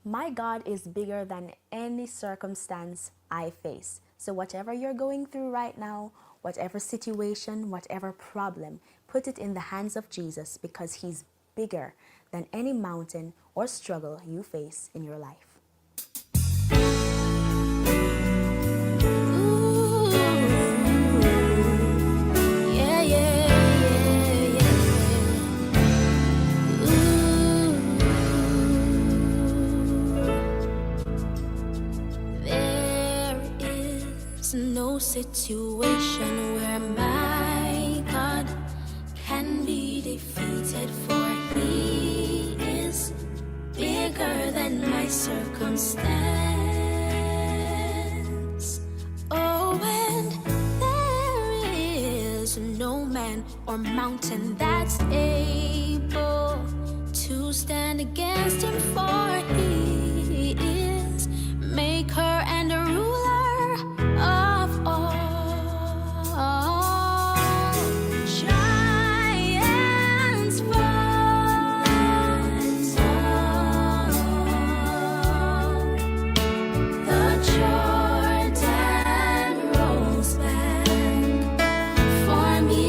My God is bigger than any circumstance I face. So, whatever you're going through right now, whatever situation, whatever problem, put it in the hands of Jesus because He's bigger than any mountain or struggle you face in your life. No situation where my God can be defeated, for He is bigger than my circumstance. Oh, and there is no man or mountain that's able to stand against Him, for He is maker and a ruler of all. Giants fall, the Jordan rolls back for me.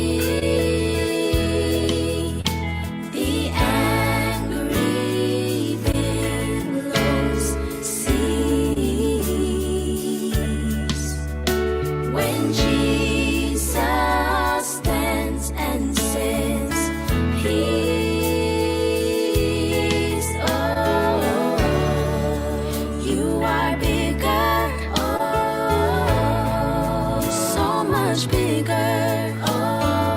The angry billows cease when Jesus stands and says, "Peace." Oh, you are bigger, oh, so much bigger. Oh,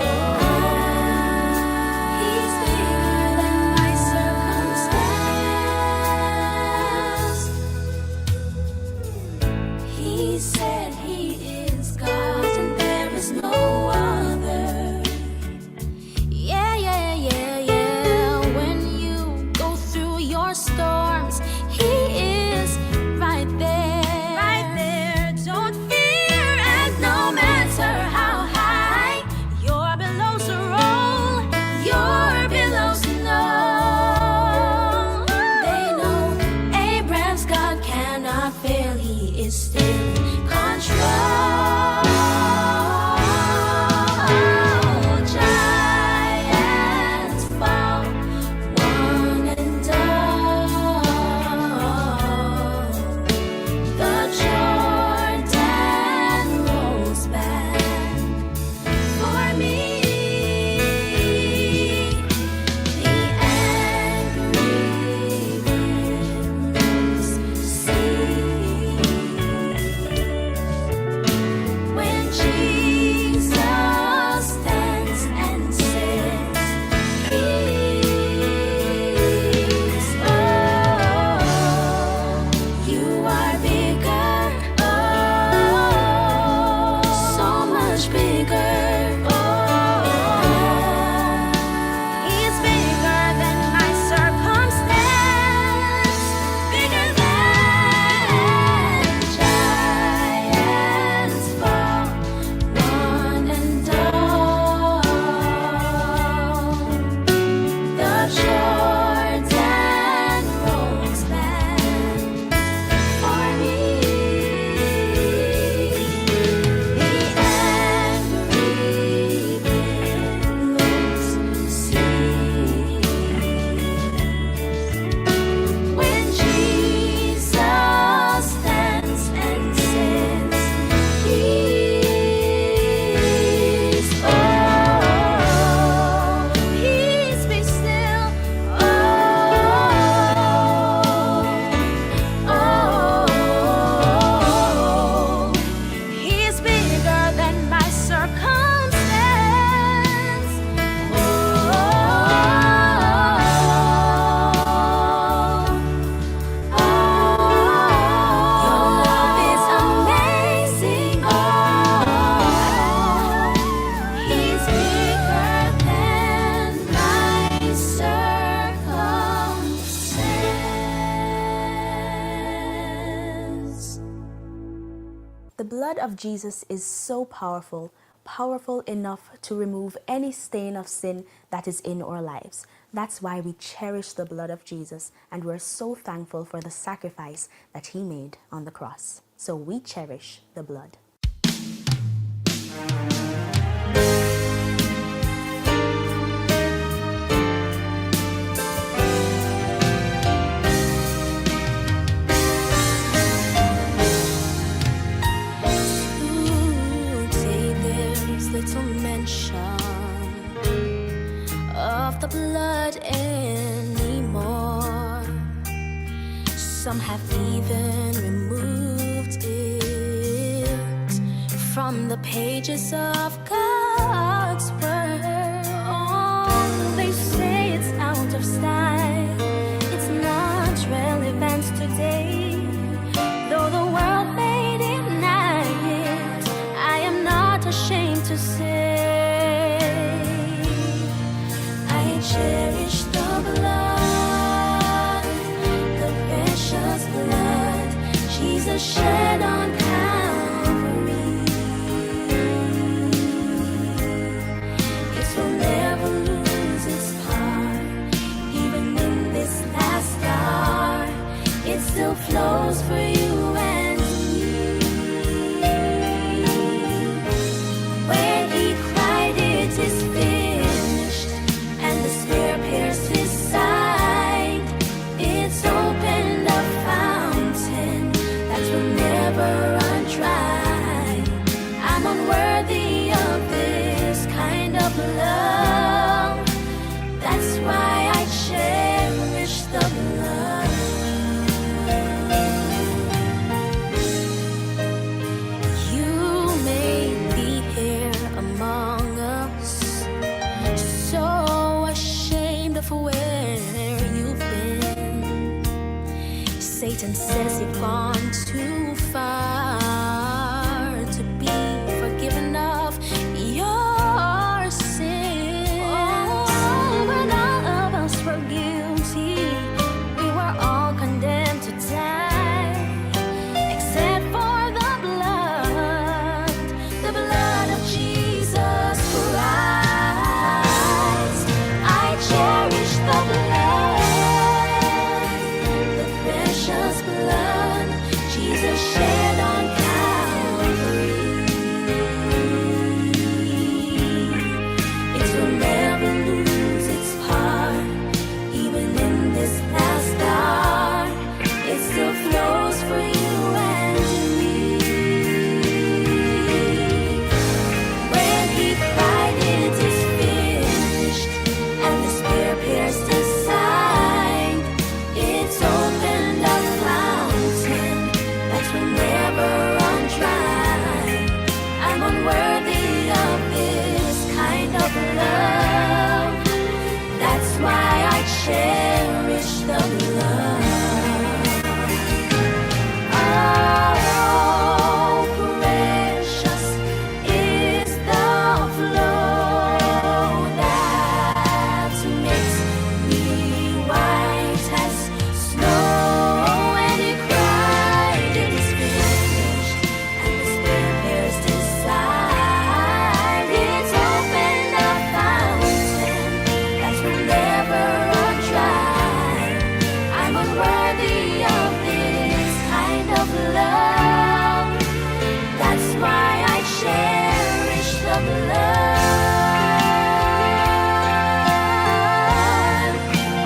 He's bigger than my circumstance. He said He is God and there is no other. Yeah, yeah, yeah, yeah. When you go through your storms, He is right there. Right there. Don't fear, and no matter how high your billows roll, your billows know. They know Abraham's God cannot fail. He is still in control. Giants fall, one and all. The Jordan rolls back for me. The angry billows cease when Jesus stands and says, "Peace." Oh, you are bigger, oh, so much bigger. Oh, He's bigger than my circumstance, bigger than giants fall, one and all. The Jordan rolls back for me. The angry billows cease when Jesus stands and says, "Peace." Oh, peace be still. Oh, He's bigger than my circumstance. Oh, your love is amazing. Oh, He's bigger than my circumstance. The blood of Jesus is so powerful, powerful enough to remove any stain of sin that is in our lives. That's why we cherish the blood of Jesus, and we're so thankful for the sacrifice that he made on the cross. So we cherish the blood. Little mention of the blood anymore. Some have even removed it from the pages of God's word. Oh, they say it's out of style, it's not relevant today. Though the world may deny it, I am not ashamed to say I cherish the blood, the precious blood Jesus shed on Calvary. It will never lose its power, even in this last hour. It still flows for you and me. When he cried, "It is finished," and the spear pierced his side, it's opened a fountain that will never run dry. I'm unworthy of this kind of love. That's why I cherish the blood. You may be here among us, so ashamed of where you've been. Satan says you've gone too far to be forgiven of your sin. Oh, when all of us were guilty, we were all condemned to die, except for the blood of Jesus Christ. I cherish the blood, the precious blood Jesus shed on Calvary. It will never lose its power, even in this last hour. It still flows for you and me. When he cried, "It is finished," and the spear pierced his side, it's opened a fountain that will never run dry. I'm unworthy of this kind of love. That's why I cherish the blood. Oh, precious is the flow that makes me white as snow. And he cried, "It is finished," and the spear pierced his side. It's opened a fountain that will never run dry. I'm unworthy of this kind of love. That's why I cherish the blood.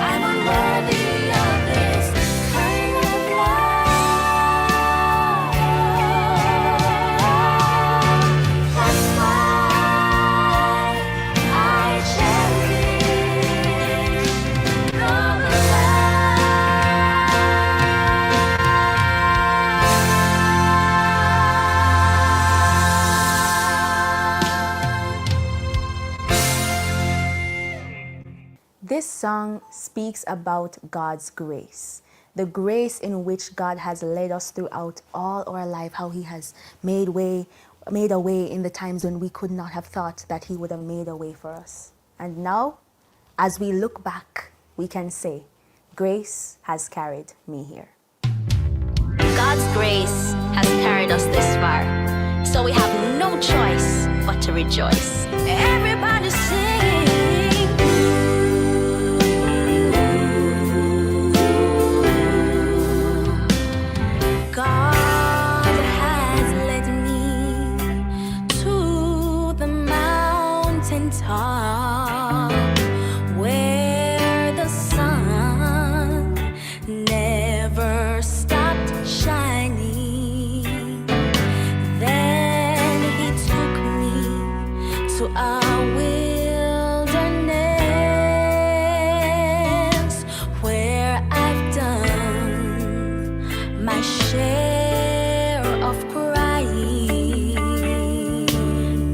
I'm unworthy of this kind of love. That's why I cherish the blood. This song speaks about God's grace, the grace in which God has led us throughout all our life, how he has made a way in the times when we could not have thought that he would have made a way for us. And now, as we look back, we can say, grace has carried me here. God's grace has carried us this far, so we have no choice but to rejoice. Everybody sing. God has led me to the mountaintop where the sun never stopped shining. Then he took me to a wilderness where I've done my share of crying,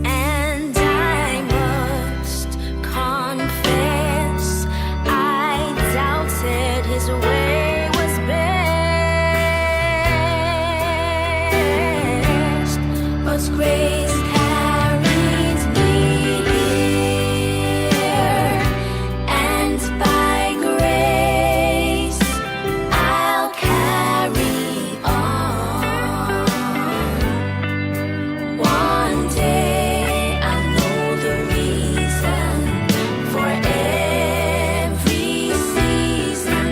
and I must confess I doubted his way was best, but grace carried me here, and by grace I'll carry on. One day I'll know the reason for every season.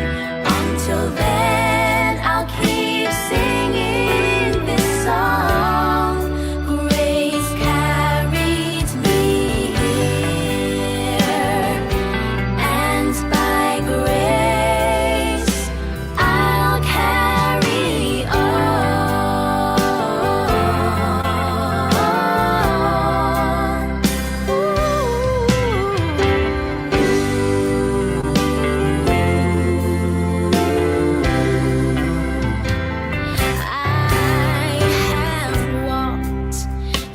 Until then I'll keep singing this song. Grace carried me here, and by grace I'll carry on. I have walked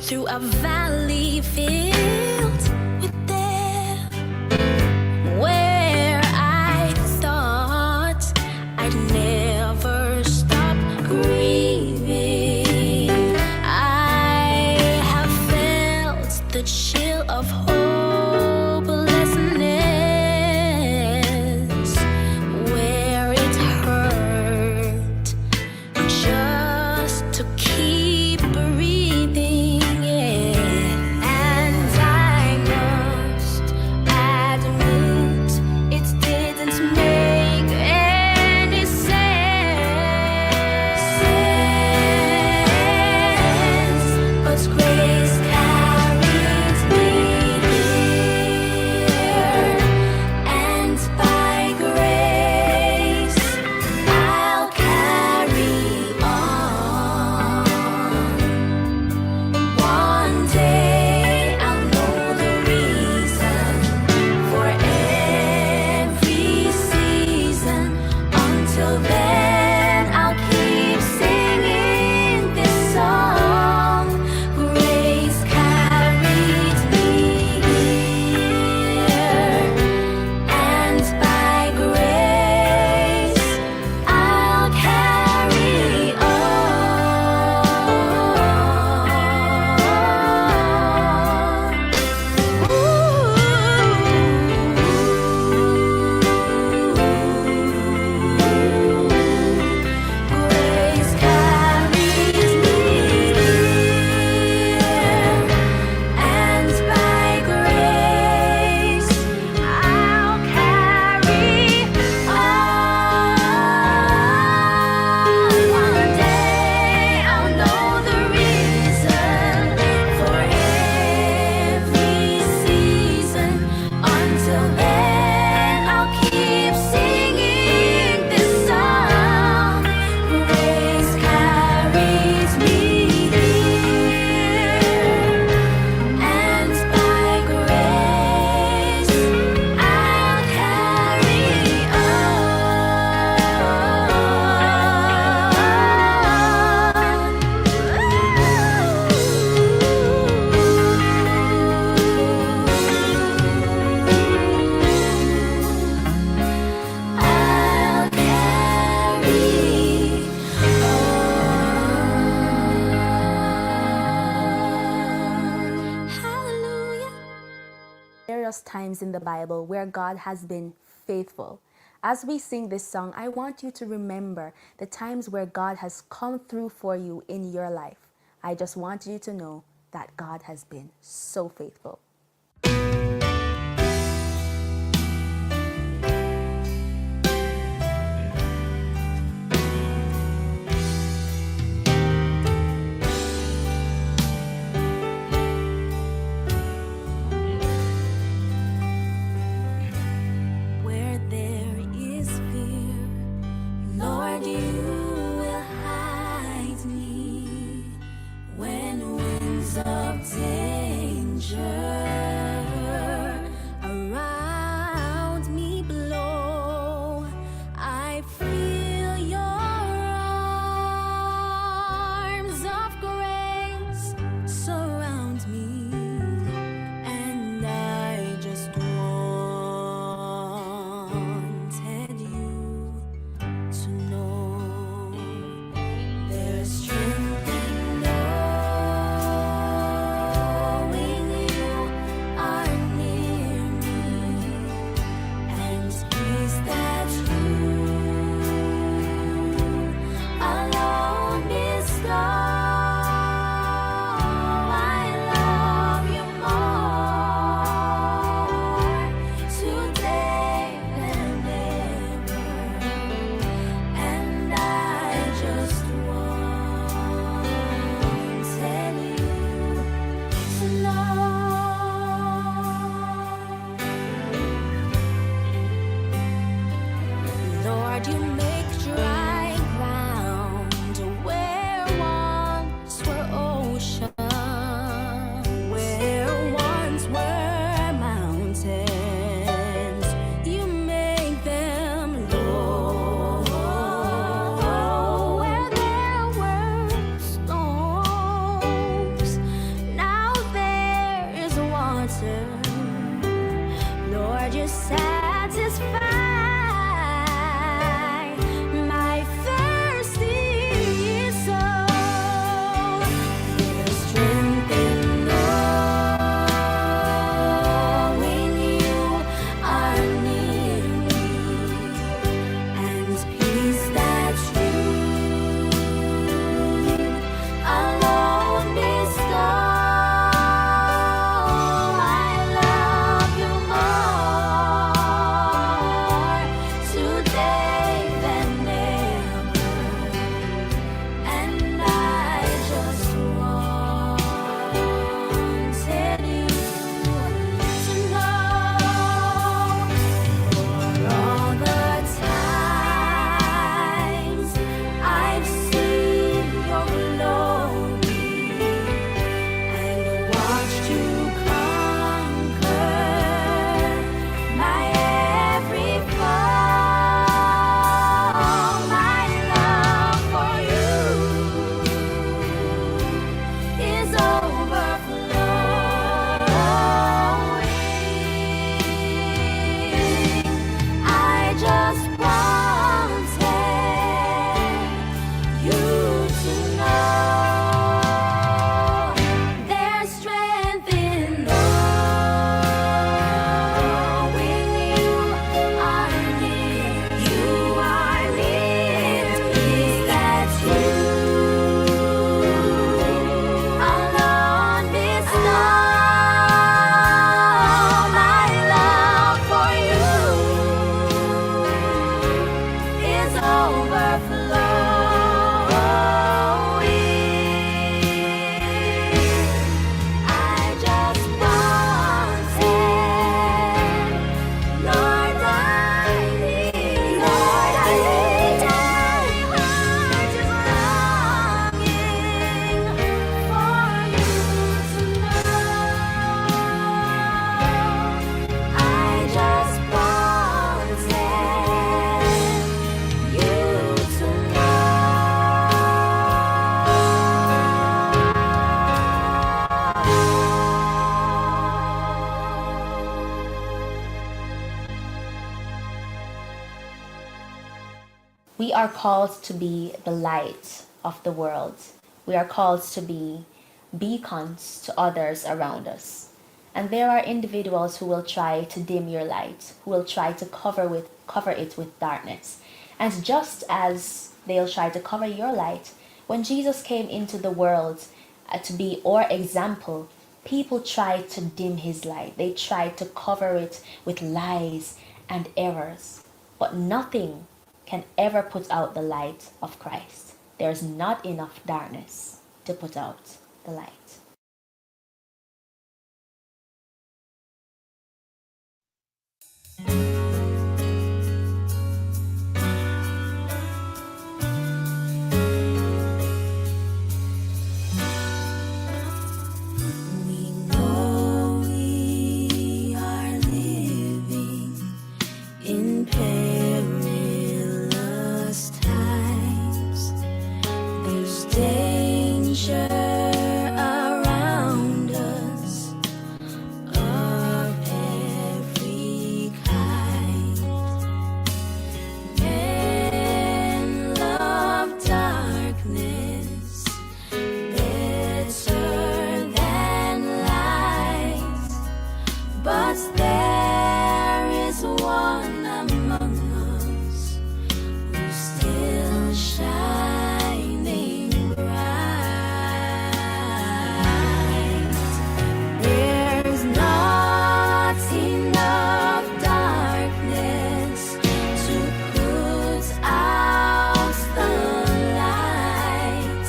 through a valley filled with death, where I thought I'd never stop grieving. I have felt the chill of hopelessness, where it hurt just to keep breathing, yeah. And I must admit it didn't make any sense, but grace carried me here, and by grace I'll carry on. One day I'll know the reason for every season. Until then I'll keep singing this song. Grace carried me here, and by grace I'll carry on. Grace carries me here, and by grace I'll carry on. One day I'll know the reason for every season. Until then I'll keep singing this song. Grace carries me here, and by grace I'll carry I'll carry on. Hallelujah. Various times in the Bible where God has been faithful. As we sing this song, I want you to remember the times where God has come through for you in your life. I just want you to know that God has been so faithful. Where there is fear, Lord, you will hide me. When winds of danger around me blow, I feel your arms of grace surround me, and I just wanted you to know there's strength in knowing you are near me, and peace that you alone bestow. I love you more today than ever, and I just wanted you to know. Lord, you make dry ground where once were oceans, where once were mountains. You make them low. Where there were storms, now there is water. Lord, you satisfy my thirsty soul. There's strength in knowing you are near me, and peace that you alone bestow. I love you more today than ever, and I just wanted you to know. For all the times I've seen your glory and watched you conquer my every fall, my love for you is overflowing. I just wanted you to know there's strength in knowing you are near. You are near me, that you alone bestow. My love for you is overflowing. I just wanted, Lord, I need, Lord, I need, my heart is longing for you to know. I just wanted you to We are called to be the light of the world. We are called to be beacons to others around us. And there are individuals who will try to dim your light, who will try to cover it with darkness. And just as they'll try to cover your light, when Jesus came into the world to be our example, people try to dim his light. They try to cover it with lies and errors. But nothing can ever put out the light of Christ. There's not enough darkness to put out the light. We know we are living in perilous times. There's danger around us of every kind. Men love darkness better than light, but there is one among us who's still shining bright. There's not enough darkness to put out the light.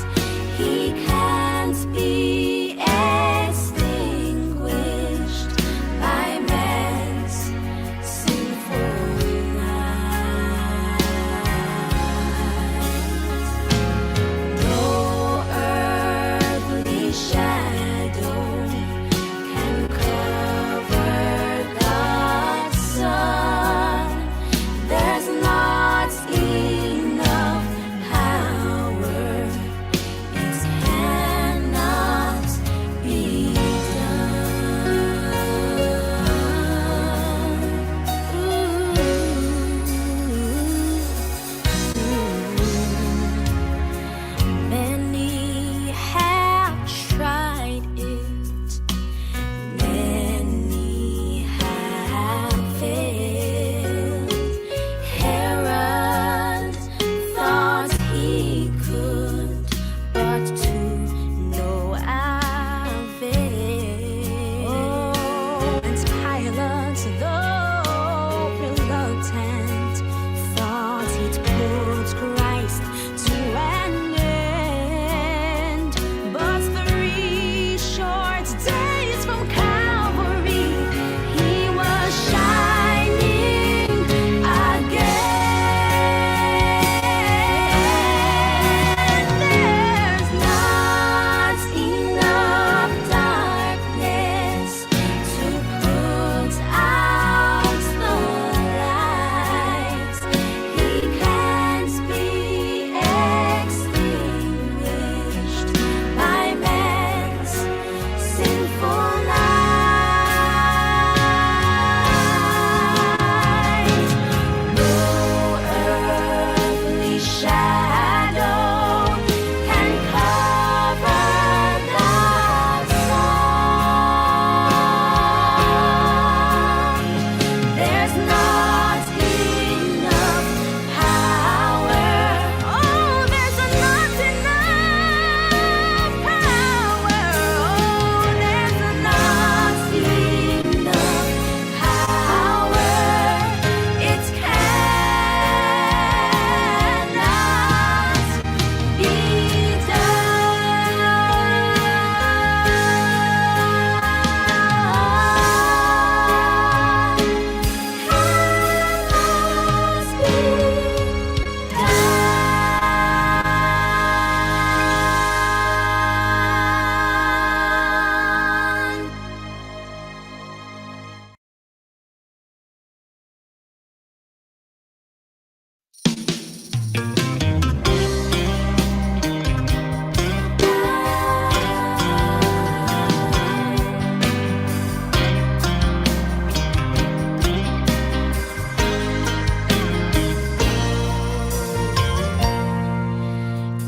He can't be extinguished by man's sinful night. No earthly shadow can cover God's sun. There's not enough power. It cannot be done. Many have tried it. Many have failed. Herod thought he could, but to no avail. And Pilate, though reluctant, thought he'd put Christ to an end. But 3 short days from Calvary, he was shining again. There's not enough darkness to put out the light. He can't be extinguished by man's sinful night. No earthly shadow can cover God's sun. There's not enough power. Oh, there's not enough power. Oh, there's not enough power. It cannot be done.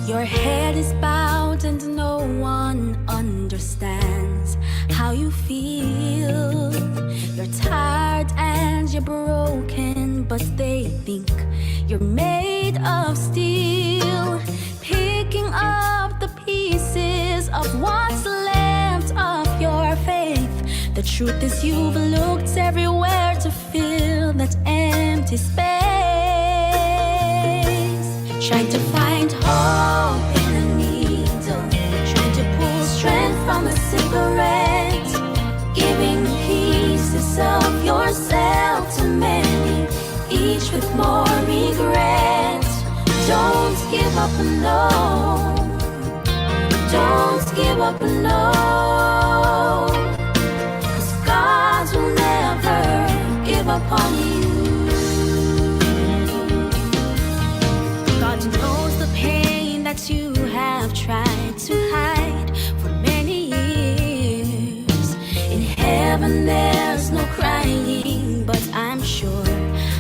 Your head is bowed and no one understands how you feel. You're tired and you're broken, but they think you're made of steel. Picking up the pieces of what's left of your faith. The truth is you've looked everywhere to fill that empty space, trying to find hope in a needle, trying to pull strength from a cigarette, giving pieces of yourself to many, each with more regret. Don't give up, no. Don't give up, no. 'Cause God will never give up on you. God knows the pain that you have tried to hide for many years. In heaven there's no crying, but I'm sure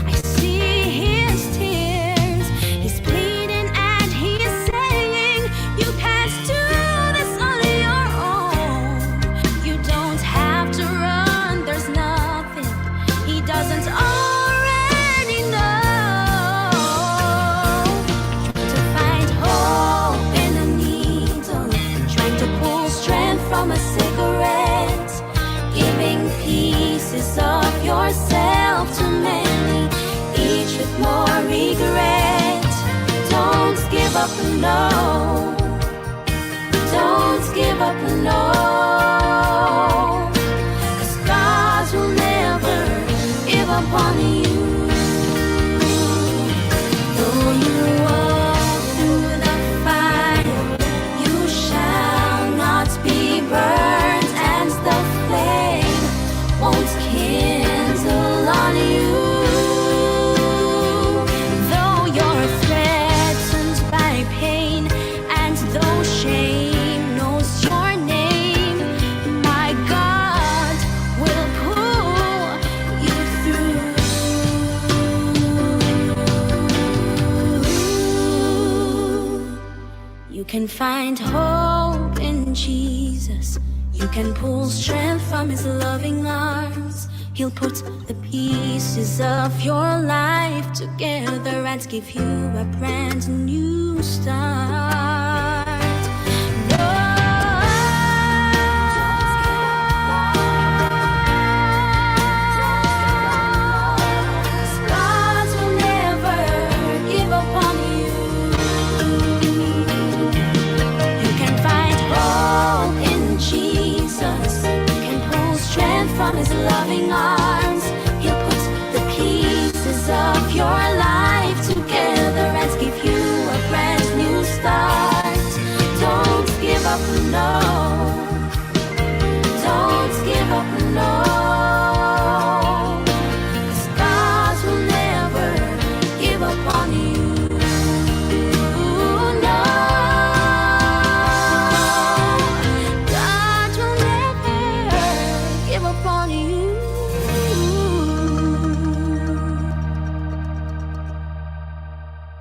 I see his tears. He's pleading and he's saying, you can't do this on your own. You don't have to run, there's nothing he doesn't already know. To find hope in a needle, trying to pull strength from a cigarette, giving pieces of yourself to many, each with more regret. Don't give up, no. Don't give up, no. 'Cause God will never give up on you. Though you walk through the fire, you shall not be burned, and the flame won't kindle on you. Though you're threatened by pain, and though shame knows your name, my God will pull you through. You can find hope in Jesus. You can pull strength from his loving arms. He'll put the pieces of your life together and give you a brand new start.